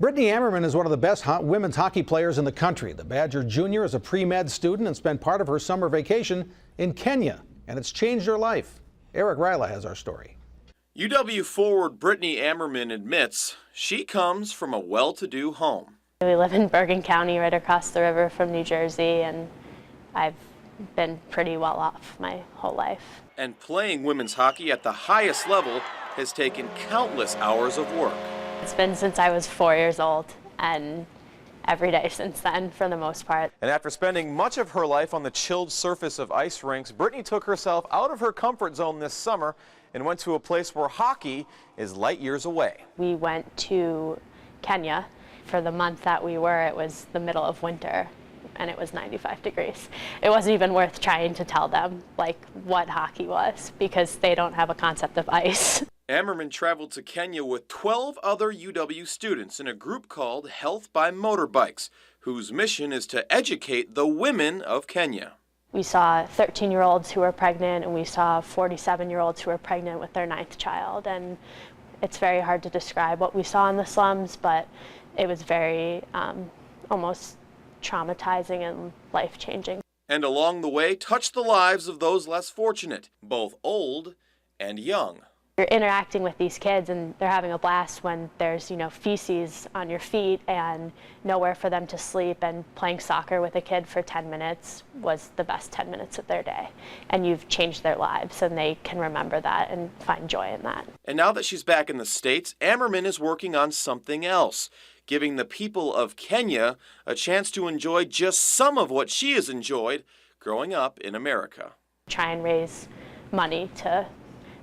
Brittany Ammerman is one of the best women's hockey players in the country. The Badger Junior is a pre-med student and spent part of her summer vacation in Kenya, and it's changed her life. Eric Ryla has our story. UW forward Brittany Ammerman admits she comes from a well-to-do home. We live in Bergen County, right across the river from New Jersey, and I've been pretty well off my whole life. And playing women's hockey at the highest level has taken countless hours of work. It's been since I was 4 years old, and every day since then, for the most part. And after spending much of her life on the chilled surface of ice rinks, Brittany took herself out of her comfort zone this summer and went to a place where hockey is light years away. We went to Kenya. For the month that we were, it was the middle of winter, and it was 95 degrees. It wasn't even worth trying to tell them what hockey was, because they don't have a concept of ice. Ammerman traveled to Kenya with 12 other UW students in a group called Health by Motorbikes, whose mission is to educate the women of Kenya. We saw 13-year-olds who were pregnant, and we saw 47-year-olds who were pregnant with their 9th child. And it's very hard to describe what we saw in the slums, but it was very almost traumatizing and life-changing. And along the way, touched the lives of those less fortunate, both old and young. You're interacting with these kids, and they're having a blast when there's, feces on your feet and nowhere for them to sleep, and playing soccer with a kid for 10 minutes was the best 10 minutes of their day. And you've changed their lives, and they can remember that and find joy in that. And now that she's back in the States, Ammerman is working on something else, giving the people of Kenya a chance to enjoy just some of what she has enjoyed growing up in America. Try and raise money to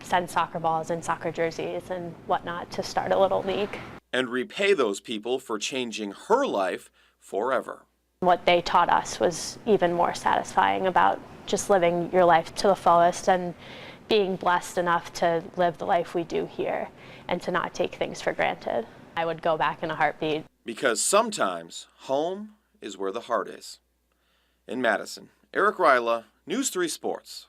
send soccer balls and soccer jerseys and whatnot to start a little league. And repay those people for changing her life forever. What they taught us was even more satisfying about just living your life to the fullest and being blessed enough to live the life we do here and to not take things for granted. I would go back in a heartbeat. Because sometimes home is where the heart is. In Madison, Eric Ryla, News 3 Sports.